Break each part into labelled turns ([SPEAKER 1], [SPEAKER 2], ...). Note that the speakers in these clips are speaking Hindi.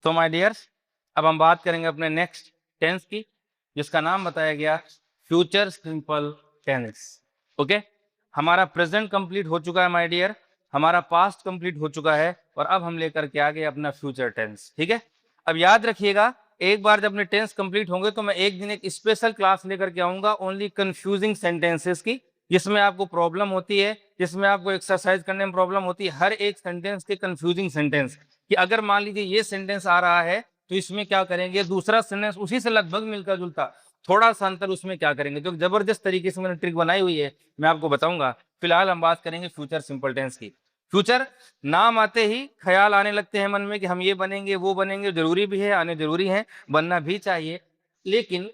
[SPEAKER 1] तो माय डियर्स, अब हम बात करेंगे अपने नेक्स्ट टेंस की, जिसका नाम बताया गया फ्यूचर सिंपल टेंस। ओके, हमारा प्रेजेंट कंप्लीट हो चुका है माय डियर, हमारा पास्ट कंप्लीट हो चुका है, और अब हम लेकर के आ गए अपना फ्यूचर टेंस। ठीक है, अब याद रखिएगा, एक बार जब अपने टेंस कंप्लीट होंगे तो मैं एक दिन एक स्पेशल क्लास लेकर के आऊंगा ओनली कंफ्यूजिंग सेंटेंसेस की, जिसमें आपको प्रॉब्लम होती है, जिसमें आपको एक्सरसाइज करने में प्रॉब्लम होती है, हर एक सेंटेंस के कंफ्यूजिंग सेंटेंस कि अगर मान लीजिए ये सेंटेंस आ रहा है तो इसमें क्या करेंगे, दूसरा सेंटेंस उसी से लगभग मिलता जुलता, थोड़ा सा अंतर, उसमें क्या करेंगे। जो जबरदस्त तरीके से मैंने ट्रिक बनाई हुई है, मैं आपको बताऊंगा। फिलहाल हम बात करेंगे फ्यूचर सिंपल टेंस की। फ्यूचर नाम आते ही ख्याल आने लगते हैं मन में कि हम ये बनेंगे वो बनेंगे, जरूरी भी है, आने जरूरी है, बनना भी चाहिए, लेकिन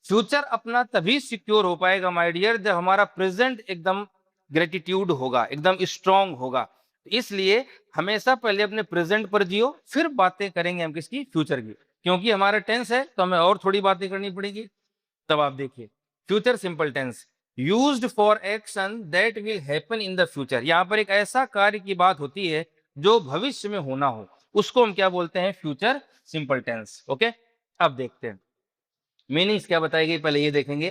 [SPEAKER 1] फ्यूचर अपना तभी सिक्योर हो पाएगा माय डियर जब हमारा प्रेजेंट एकदम ग्रेटिट्यूड होगा, एकदम स्ट्रांग होगा। इसलिए हमेशा पहले अपने प्रेजेंट पर जियो, फिर बातें करेंगे हम किसकी, फ्यूचर की। क्योंकि हमारा टेंस है तो हमें और थोड़ी बातें करनी पड़ेगी। तब आप देखिए, future simple tense used for action that will happen in the future. यहां पर एक ऐसा कार्य की बात होती है जो भविष्य में होना हो, उसको हम क्या बोलते हैं, फ्यूचर सिंपल टेंस। ओके, अब देखते हैं मीनिंग्स क्या बताई गई, पहले ये देखेंगे।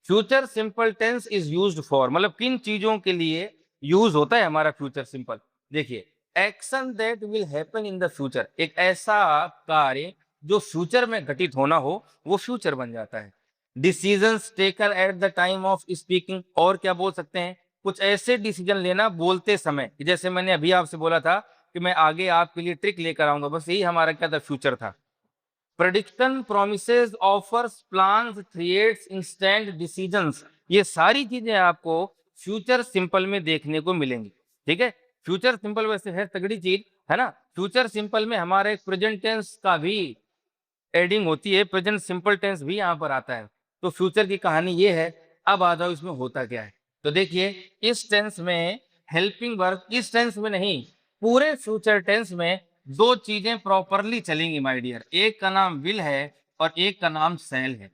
[SPEAKER 1] Future simple tense is used for, मतलब किन चीजों के लिए यूज होता है हमारा फ्यूचर सिंपल। देखिए, action that will happen in the future, एक ऐसा कार्य जो फ्यूचर में घटित होना हो वो फ्यूचर बन जाता है। Decisions taken at the time of speaking, और क्या बोल सकते हैं, कुछ ऐसे डिसीजन लेना बोलते समय, जैसे मैंने अभी आपसे बोला था कि मैं आगे आपके लिए ट्रिक लेकर आऊंगा, बस यही हमारा क्या था, फ्यूचर था। Prediction, promises, offers, plans, threats, instant decisions, ये सारी चीजें आपको फ्यूचर सिंपल में देखने को मिलेंगी। ठीक है, फ्यूचर सिंपल वैसे है तगड़ी चीज, है ना। फ्यूचर सिंपल में हमारे प्रेजेंट टेंस का भी एडिंग होती है, प्रेजेंट सिंपल टेंस भी यहाँ पर आता है। तो फ्यूचर की कहानी ये है। अब आ जाओ इसमें होता क्या है। तो देखिए, इस टेंस में हेल्पिंग वर्ब, इस टेंस में नहीं, पूरे फ्यूचर टेंस में दो चीजें प्रॉपरली चलेंगी माय डियर, एक का नाम विल है और एक का नाम सेल है।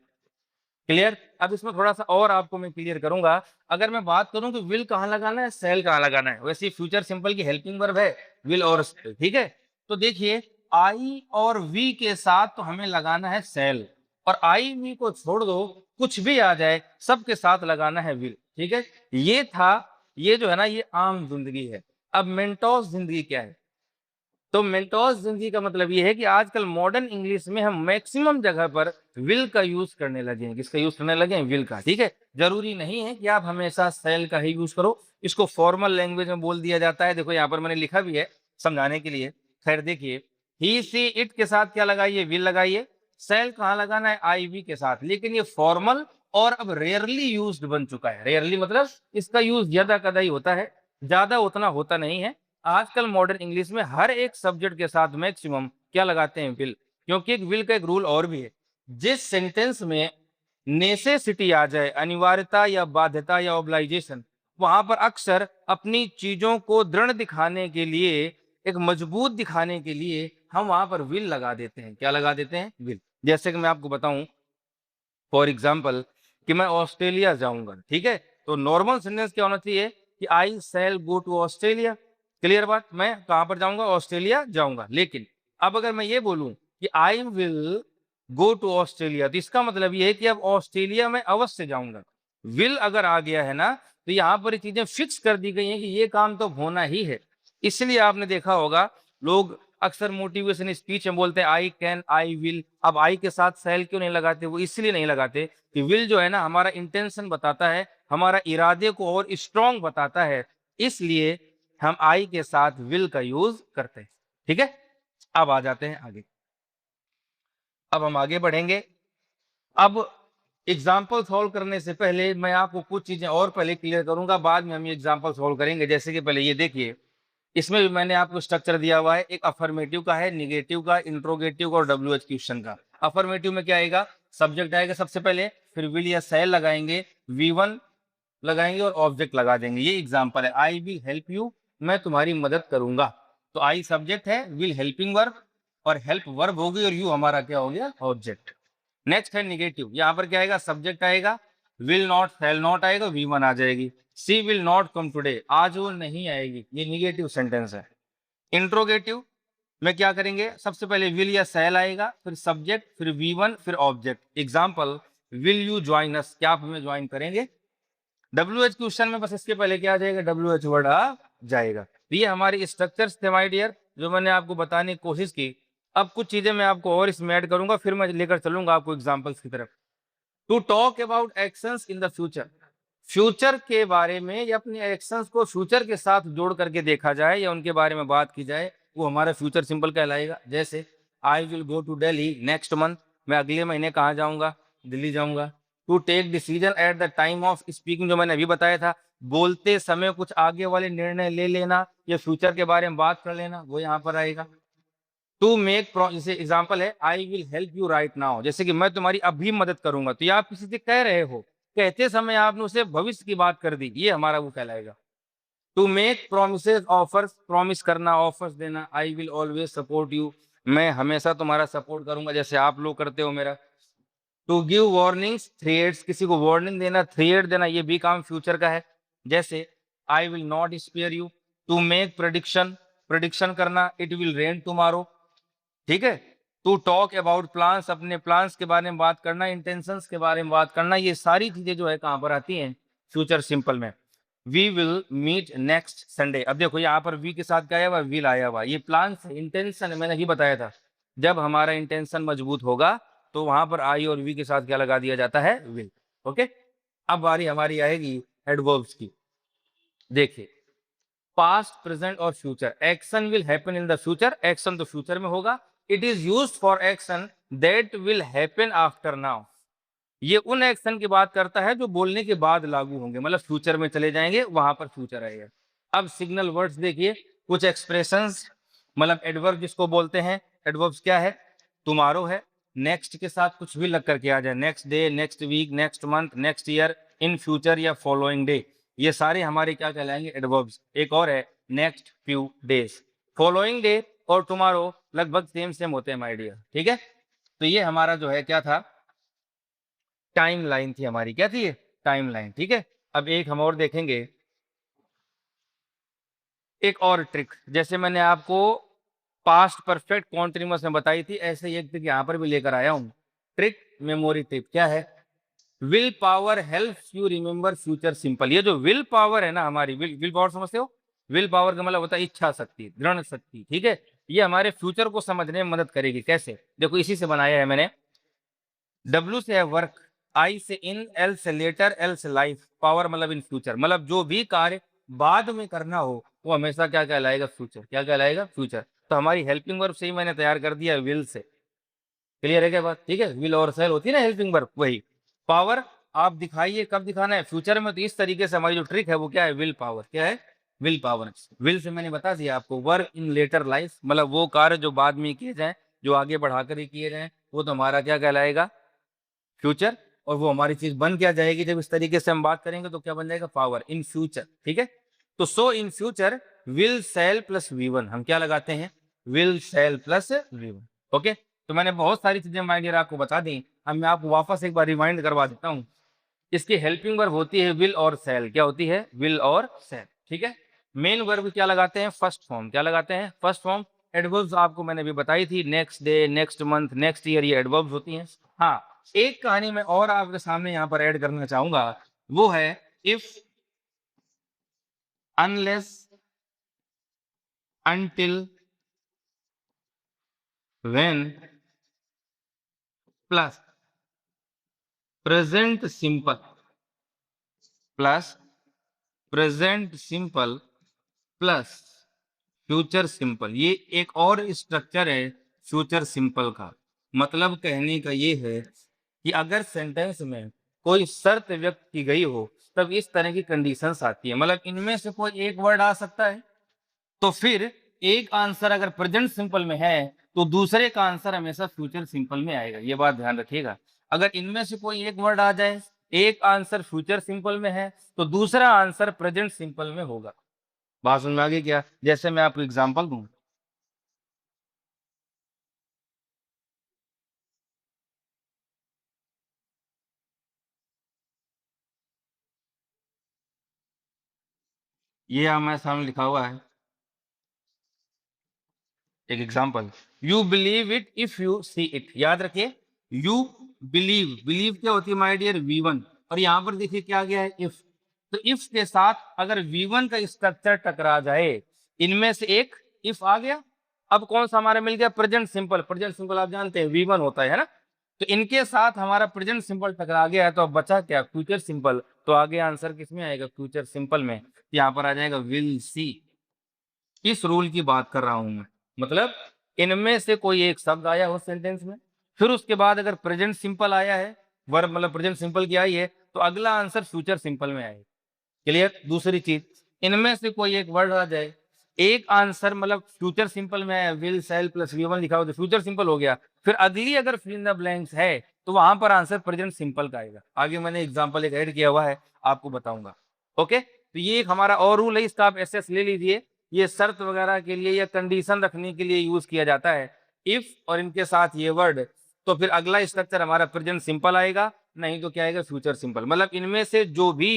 [SPEAKER 1] क्लियर। अब इसमें थोड़ा सा और आपको मैं क्लियर करूंगा। अगर मैं बात करूं कि विल कहाँ लगाना है, सेल कहाँ लगाना है, वैसे फ्यूचर सिंपल की हेल्पिंग वर्ब है विल और सेल। ठीक है, तो देखिए, आई और वी के साथ तो हमें लगाना है सेल, और आई वी को छोड़ दो, कुछ भी आ जाए सबके साथ लगाना है विल। ठीक है, ये था, ये जो है ना, ये आम जिंदगी है। अब मेंटोस जिंदगी क्या है, तो मेंटोस जिंदगी का मतलब ये है कि आजकल मॉडर्न इंग्लिश में हम मैक्सिमम जगह पर विल का यूज करने लगे हैं। किसका यूज करने लगे हैं, विल का। ठीक है, जरूरी नहीं है कि आप हमेशा सेल का ही यूज करो, इसको फॉर्मल लैंग्वेज में बोल दिया जाता है। देखो यहाँ पर मैंने लिखा भी है समझाने के लिए। खैर देखिए, ही सी इट के साथ क्या लगाइए, विल लगाइए। सेल कहाँ लगाना है, आई वी के साथ। लेकिन ये फॉर्मल और अब रेयरली यूज्ड बन चुका है। रेयरली मतलब इसका यूज ज्यादा कदा ही होता है, ज्यादा उतना होता नहीं है। आजकल मॉडर्न इंग्लिश में हर एक सब्जेक्ट के साथ मैक्सिमम क्या लगाते हैं, विल। क्योंकि एक विल का एक रूल और भी है, जिस सेंटेंस में नेसेसिटी आ जाए, अनिवार्यता या बाध्यता या ऑब्लाइजेशन, वहां पर अक्सर अपनी चीजों को दृढ़ दिखाने के लिए, एक मजबूत दिखाने के लिए हम वहां पर विल लगा देते हैं। क्या लगा देते हैं, विल। जैसे कि मैं आपको बताऊं फॉर एग्जाम्पल कि मैं ऑस्ट्रेलिया जाऊंगा। ठीक है, तो नॉर्मल सेंटेंस क्या होना चाहिए कि आई शैल गो टू ऑस्ट्रेलिया। क्लियर बात, मैं कहां पर जाऊंगा, ऑस्ट्रेलिया जाऊंगा। लेकिन अब अगर मैं ये बोलूं कि I will go to Australia, तो इसका मतलब ये है कि अब ऑस्ट्रेलिया में अवश्य जाऊंगा। विल अगर आ गया है ना, तो यहाँ पर ये चीजें फिक्स कर दी गई हैं कि ये काम तो होना ही है। इसलिए आपने देखा होगा लोग अक्सर मोटिवेशन स्पीच में बोलते हैं आई कैन, आई विल। अब आई के साथ सेल क्यों नहीं लगाते, वो इसलिए नहीं लगाते कि विल जो है ना हमारा इंटेंशन बताता है, हमारा इरादे को और स्ट्रॉन्ग बताता है, इसलिए हम आई के साथ विल का यूज करते हैं। ठीक है, अब आ जाते हैं आगे। अब हम आगे बढ़ेंगे। अब एग्जाम्पल सॉल्व करने से पहले मैं आपको कुछ चीजें और पहले क्लियर करूंगा, बाद में हम ये एग्जाम्पल सॉल्व करेंगे। जैसे कि पहले ये देखिए, इसमें भी मैंने आपको स्ट्रक्चर दिया हुआ है, एक अफर्मेटिव का है, निगेटिव का, इंट्रोगेटिव का और डब्ल्यूएच क्वेश्चन का। अफर्मेटिव में क्या आएगा, सब्जेक्ट आएगा सबसे पहले, फिर विल या सेल लगाएंगे, वी1 लगाएंगे और ऑब्जेक्ट लगा देंगे। ये एग्जांपल है, आई विल हेल्प यू, मैं तुम्हारी मदद करूंगा। तो आई सब्जेक्ट है, विल हेल्पिंग वर्ब, और हेल्प वर्ब होगी, और यू हमारा क्या हो गया, ऑब्जेक्ट। नेक्स्ट है निगेटिव, यहाँ पर क्या आएगा, सब्जेक्ट आएगा, विल नॉट, शैल नॉट आएगा, वी1 आ जाएगी। सी विल नॉट कम टुडे, आज वो नहीं आएगी, ये निगेटिव सेंटेंस है। इंट्रोगेटिव, में क्या करेंगे, सबसे पहले विल या शैल आएगा, फिर सब्जेक्ट, फिर V1, फिर object. Example, will you join us, क्या आप हमें ज्वाइन करेंगे। WH क्वेश्चन में बस इसके पहले क्या आ जाएगा, WH वर्ड आ जाएगा। तो ये हमारी स्ट्रक्चर्स थे माय डियर, जो मैंने आपको बताने की कोशिश की। अब कुछ चीजें मैं आपको और इसमें ऐड करूंगा, फिर मैं लेकर चलूंगा आपको एग्जांपल्स की तरफ। To talk about actions in the future, future के बारे में या अपने एक्शंस को फ्यूचर के साथ जोड़ करके देखा जाए या उनके बारे में बात की जाए, वो हमारा फ्यूचर सिंपल कहलाएगा। जैसे I will go to Delhi next month, मैं अगले महीने कहाँ जाऊंगा, दिल्ली जाऊंगा। To take decision at the time of speaking, जो मैंने अभी बताया था, बोलते समय कुछ आगे वाले निर्णय ले लेना या फ्यूचर के बारे में बात कर लेना, वो यहाँ पर आएगा। टू मेक, जैसे एग्जाम्पल है, I will help you right now, जैसे कि मैं तुम्हारी अभी मदद करूंगा, तो ये आप किसी से कह रहे हो, कहते समय आपने उसे भविष्य की बात कर दी, ये हमारा वो कहलाएगा। To make promises offers, promise करना, ऑफर्स देना, I will always support you, मैं हमेशा तुम्हारा सपोर्ट करूंगा जैसे आप लोग करते हो मेरा। टू गिव वार्निंग्स, थ्रेट्स, किसी को वार्निंग देना, थ्रेट देना, ये भी काम फ्यूचर का है। जैसे I will not spare you. To make prediction, prediction करना, इट विल रेन टुमारो, ठीक है। टू टॉक अबाउट प्लान्स, अपने प्लान्स के बारे में बात करना, इंटेंशंस के बारे में बात करना, ये सारी चीजें जो है कहां पर आती हैं, फ्यूचर सिंपल में। We will meet next Sunday, अब देखो यहाँ पर वी के साथ क्या आया हुआ, विल आया हुआ, ये प्लान्स इंटेंशन मैंने ही बताया था, जब हमारा इंटेंशन मजबूत होगा तो वहां पर आई और वी के साथ क्या लगा दिया जाता है, विल। ओके, अब बारी हमारी आएगी एडवर्ब्स की। देखिए, पास्ट, प्रेजेंट और future, action will happen in the future, action तो फ्यूचर में होगा। It is used for action that will happen after now, ये उन एक्शन की बात करता है जो बोलने के बाद लागू होंगे, मतलब फ्यूचर में चले जाएंगे, वहां पर फ्यूचर आएगा। अब सिग्नल वर्ड्स देखिए, कुछ एक्सप्रेशंस, मतलब एडवर्ब जिसको बोलते हैं, एडवर्ब्स क्या है, टुमारो है, नेक्स्ट के साथ कुछ भी लग करके आ जाए, next day, next week, next month, next year, in future या फॉलोइंग डे, ये सारे हमारे क्या कहलाएंगे, एडवर्ब्स। एक और है next few days, following day और टुमारो लगभग सेम सेम होते हैं माय डियर, ठीक है। तो ये हमारा जो है क्या था, टाइम लाइन थी हमारी, क्या थी ये, टाइम लाइन, ठीक है। अब एक हम और देखेंगे, एक और ट्रिक, जैसे मैंने आपको पास्ट परफेक्ट कॉन्टिन्यूअस में बताई थी, ऐसे ही एक ट्रिक यहाँ पर भी लेकर आया हूँ। ट्रिक, मेमोरी टिप, क्या है, will power helps you remember future simple. ये जो विल पावर है ना हमारी, विल पावर समझते हो, विल पावर का मतलब होता है इच्छा शक्ति, दृढ़ शक्ति, ठीक है। ये हमारे फ्यूचर को समझने में मदद करेगी, कैसे, देखो इसी से बनाया है मैंने। W से है वर्क, I से इन, L से लेटर, L से लाइफ, पावर मतलब इन फ्यूचर, मतलब जो भी कार्य बाद में करना हो वो हमेशा क्या कहलाएगा, फ्यूचर, क्या कहलाएगा, फ्यूचर। तो हमारी हेल्पिंग वर्ब से ही मैंने तैयार कर दिया विल से, क्लियर है क्या बात, ठीक है। विल और सेल होती है ना हेल्पिंग वर्ब, वही। पावर आप दिखाइए कब दिखाना है, फ्यूचर में, तो इस तरीके से हमारी जो ट्रिक है वो क्या है, विल पावर, क्या है, विल पावर। विल से मैंने बता दिया आपको, वर्क इन लेटर लाइफ, मतलब वो कार्य जो बाद में किए जाए, जो आगे बढ़ाकर ही किए जाए, वो तो हमारा क्या कहलाएगा, फ्यूचर। और वो हमारी चीज बन क्या जाएगी, जब इस तरीके से हम बात करेंगे तो क्या बन जाएगा, पावर इन फ्यूचर, ठीक है। तो so in future will sell plus V1, हम क्या लगाते हैं, will sell plus V1। Okay, तो मैंने बहुत सारी चीजें माय डियर आपको बता दी, अब मैं आपको वापस एक बार रिमाइंड करवा देता हूँ। इसकी हेल्पिंग वर्ब होती है विल और सेल, क्या होती है, विल और सेल, ठीक है। मेन वर्ब क्या लगाते हैं, फर्स्ट फॉर्म, क्या लगाते हैं, फर्स्ट फॉर्म। एडवर्ब्स आपको मैंने भी बताई थी, next day, next month, next year, ये एडवर्ब्स होती हैं। हाँ, एक कहानी मैं और आपके सामने यहाँ पर ऐड करना चाहूंगा, वो है if, unless, until, when, plus present simple, plus present simple, plus future simple. ये एक और स्ट्रक्चर है फ्यूचर सिंपल का। मतलब कहने का ये है कि अगर सेंटेंस में कोई शर्त व्यक्त की गई हो, तब इस तरह की कंडीशंस आती है, मतलब इनमें से कोई एक वर्ड आ सकता है, तो फिर एक आंसर अगर प्रेजेंट सिंपल में है तो दूसरे का आंसर हमेशा फ्यूचर सिंपल में आएगा, ये बात ध्यान रखिएगा। अगर इनमें से कोई एक वर्ड आ जाए, एक आंसर फ्यूचर सिंपल में है तो दूसरा आंसर प्रेजेंट सिंपल में होगा। बात समझ में आ गई क्या, जैसे मैं आपको एग्जांपल दूं, ये हमारे सामने लिखा हुआ है, एक example, you believe it if you see it. याद रखिए, यू बिलीव, बिलीव क्या होती है माय डियर, V1, और यहाँ पर देखिए क्या आ गया है, इफ। तो इफ के साथ अगर V1 का स्ट्रक्चर टकरा जाए, इनमें से एक इफ आ गया, अब कौन सा हमारा मिल गया, प्रेजेंट सिंपल। प्रेजेंट सिंपल आप जानते हैं V1 होता है ना, तो इनके साथ हमारा प्रेजेंट सिंपल टकरा गया है, तो अब बचा क्या, फ्यूचर सिंपल। तो आगे आंसर किसमें आएगा, फ्यूचर सिंपल में। यहाँ पर आ जाएगा विल सी। इस रूल की बात कर रहा हूं मैं, मतलब इनमें से कोई एक शब्द आया हो सेंटेंस में, फिर उसके बाद अगर प्रेजेंट सिंपल आया है, वर्ब मतलब प्रेजेंट सिंपल की आई है, तो अगला आंसर फ्यूचर सिंपल में आएगा। क्लियर। दूसरी चीज, इनमें से कोई एक वर्ड आ जाए, एक आंसर मतलब फ्यूचर सिंपल में आया, विल सेल प्लस V1 लिखा हो तो फ्यूचर सिंपल हो गया, फिर अगली अगर फिल इन द ब्लैंक्स है तो वहां पर आंसर प्रेजेंट सिंपल का आएगा। आगे मैंने एग्जांपल एक ऐड किया हुआ है, आपको बताऊंगा। ओके, तो ये एक हमारा और रूल है, इसका आप SS ले लीजिए। ये शर्त वगैरह के लिए या कंडीशन रखने के लिए यूज किया जाता है, इफ और इनके साथ ये वर्ड, तो फिर अगला स्ट्रक्चर हमारा प्रेजेंट सिंपल आएगा, नहीं तो क्या आएगा, फ्यूचर सिंपल। मतलब इनमें से जो भी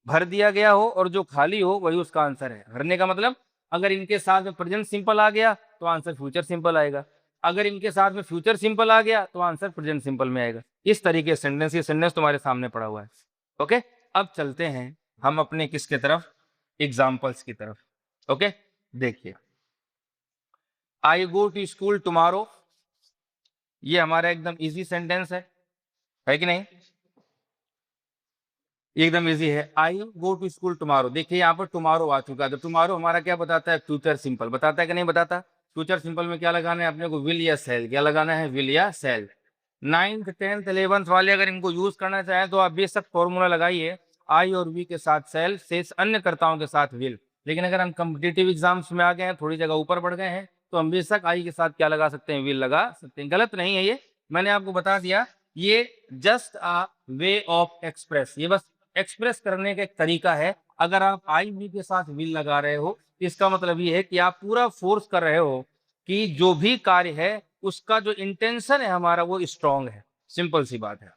[SPEAKER 1] भर दिया गया हो और जो खाली हो वही उसका आंसर है। भरने का मतलब, अगर इनके साथ में प्रेजेंट सिंपल आ गया तो आंसर फ्यूचर सिंपल आएगा, अगर इनके साथ में फ्यूचर सिंपल आ गया तो आंसर प्रेजेंट सिंपल में आएगा। इस तरीके सेंटेंस, ये सेंटेंस तुम्हारे सामने पड़ा हुआ है। ओके, अब चलते हैं हम अपने किसके तरफ, एग्जाम्पल्स की तरफ। ओके, देखिए, आई गो टू स्कूल टुमारो, ये हमारा एकदम इजी सेंटेंस है कि नहीं, एकदम इजी है। आई गो टू स्कूल टुमारो, देखिए यहाँ पर टुमारो आ चुका है, तो टुमारो हमारा क्या बताता है, फ्यूचर सिंपल बताता है कि नहीं बताता। फ्यूचर सिंपल में क्या लगाना है अपने को, विल या सेल, क्या लगाना है, विल या सेल। 9th 10th 11th वाले अगर इनको यूज करना चाहें तो आप बेशक फॉर्मूला लगाइए, आई और वी के साथ सेल, शेष अन्य कर्ताओं के साथ विल। लेकिन अगर हम कम्पिटेटिव एग्जाम्स में आ गए हैं, थोड़ी जगह ऊपर बढ़ गए हैं, तो हम बेशक आई के साथ क्या लगा सकते हैं, विल लगा सकते हैं। गलत नहीं है ये, मैंने आपको बता दिया, ये just a way of express, ये बस एक्सप्रेस करने का एक तरीका है। अगर आप आई वी के साथ विल लगा रहे हो, इसका मतलब ये है कि आप पूरा फोर्स कर रहे हो कि जो भी कार्य है उसका जो इंटेंशन है हमारा वो स्ट्रांग है। सिंपल सी बात है।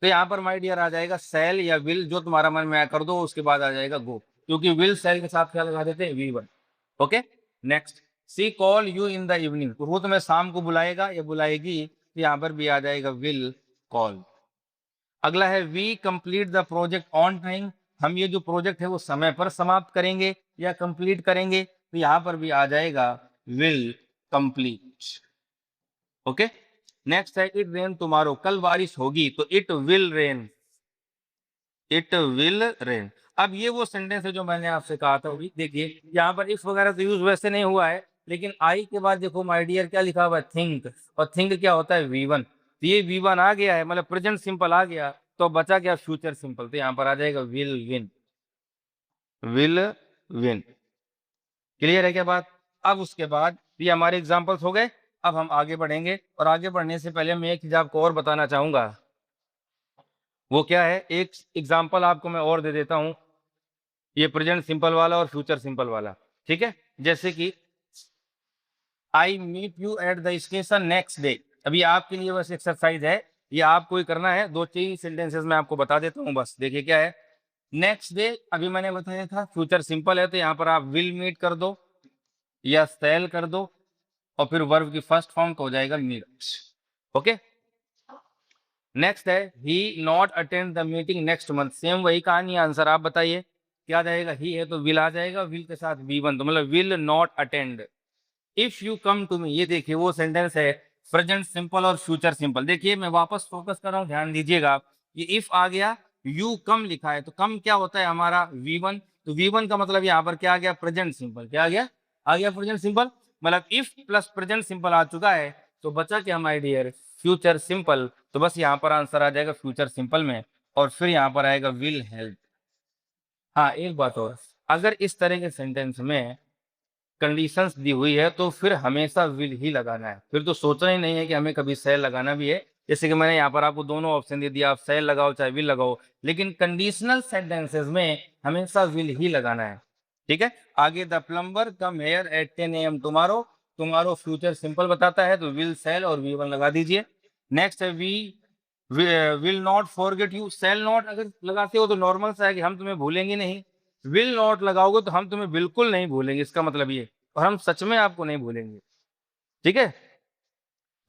[SPEAKER 1] तो यहाँ पर माय डियर आ जाएगा सेल या विल, जो तुम्हारा मन में आया कर दो, उसके बाद आ जाएगा गो, क्योंकि विल सेल के साथ क्या लगा देते हैं, V1। Okay, next, see call you in the evening, वो तुम्हें शाम को बुलाएगा या बुलाएगी, तो यहाँ पर भी आ जाएगा विल कॉल। अगला है we complete the project on time, हम ये जो प्रोजेक्ट है वो समय पर समाप्त करेंगे या कंप्लीट करेंगे, तो यहाँ पर भी आ जाएगा विल कंप्लीट। ओके, नेक्स्ट है इट रेन टुमारो, कल बारिश होगी, तो it will rain, it will rain. अब ये वो सेंटेंस है जो मैंने आपसे कहा था, देखिए यहाँ पर इफ वगैरह तो यूज वैसे नहीं हुआ है, लेकिन आई के बाद देखो माय डियर क्या लिखा हुआ है, थिंक, और थिंक क्या होता है, V1। तो ये V1 आ गया है, मतलब प्रेजेंट सिंपल आ गया, तो बचा क्या, फ्यूचर सिंपल, तो यहाँ पर आ जाएगा will win, will win. Clear है क्या बात। अब उसके बाद ये हमारे एग्जाम्पल्स हो गए, अब हम आगे बढ़ेंगे, और आगे बढ़ने से पहले मैं एक चीज आपको और बताना चाहूंगा। वो क्या है, एक एग्जाम्पल आपको मैं और दे देता हूं, ये प्रेजेंट सिंपल वाला और फ्यूचर सिंपल वाला। ठीक है, जैसे कि I meet you at the station next day, अभी आपके लिए बस एक्सरसाइज है, ये आपको ही करना है, 2-3 सेंटेंसेस में आपको बता देता हूँ बस। देखिए क्या है, नेक्स्ट डे अभी मैंने बताया था फ्यूचर सिंपल है, तो यहाँ पर आप विल मीट कर दो या सेल कर दो, और फिर वर्ब की फर्स्ट फॉर्म हो जाएगा मीट। ओके, नेक्स्ट है he not attend the meeting next month, same वही कहानी, आंसर आप बताइए क्या जाएगा, ही है तो विल आ जाएगा, विल के साथ V1, तो मतलब will not attend. If you come to me, ये देखिए वो सेंटेंस है प्रेजेंट सिंपल और फ्यूचर सिंपल। देखिए मैं वापस फोकस कर रहा हूँ, ध्यान दीजिएगा, ये इफ आ गया, यू कम लिखा है, तो कम क्या होता है हमारा, V1, तो V1 का मतलब यहाँ पर क्या आ गया, प्रेजेंट सिंपल, क्या आ गया प्रेजेंट सिंपल। मतलब इफ प्लस प्रेजेंट सिंपल आ चुका है, तो बचा क्या माय डियर, फ्यूचर सिंपल, तो बस यहाँ पर आंसर आ जाएगा फ्यूचर सिंपल में, और फिर यहाँ पर आएगा विल हेल्प। हाँ एक बात और, अगर इस तरह के सेंटेंस में कंडीशंस दी हुई है तो फिर हमेशा विल ही लगाना है, फिर तो सोचना ही नहीं है कि हमें कभी सेल लगाना भी है। जैसे कि मैंने यहाँ पर आपको दोनों ऑप्शन दे दिया, आप सेल लगाओ चाहे विल लगाओ, लेकिन कंडीशनल सेंटेंसेस में हमेशा विल ही लगाना है। ठीक है, आगे the plumber come here at 10 AM tomorrow, tomorrow future simple बताता है, तो विल सेल और V1 लगा दीजिए। नेक्स्ट है we will not forget you, shall not अगर लगाते हो तो नॉर्मल सा है कि हम तुम्हें भूलेंगे नहीं, विल नॉट लगाओगे तो हम तुम्हें बिल्कुल नहीं भूलेंगे, इसका मतलब ये। और हम सच में आपको नहीं भूलेंगे, ठीक है?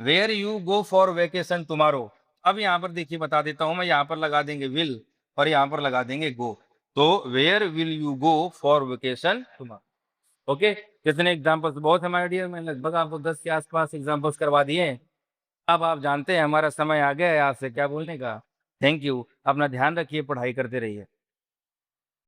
[SPEAKER 1] Where you go for vacation tomorrow. अब यहाँ पर देखिए बता देता हूँ मैं, यहाँ पर लगा देंगे विल और यहाँ पर लगा देंगे गो। तो where will you go for vacation tomorrow. Okay, कितने एग्जाम्पल्स, बहुत है माय डियर, मैंने लगभग आपको 10 के आसपास एग्जाम्पल्स करवा दिए हैं। अब आप जानते हैं हमारा समय आ गया है आपसे क्या बोलने का। थैंक यू, अपना ध्यान रखिए, पढ़ाई करते रहिए।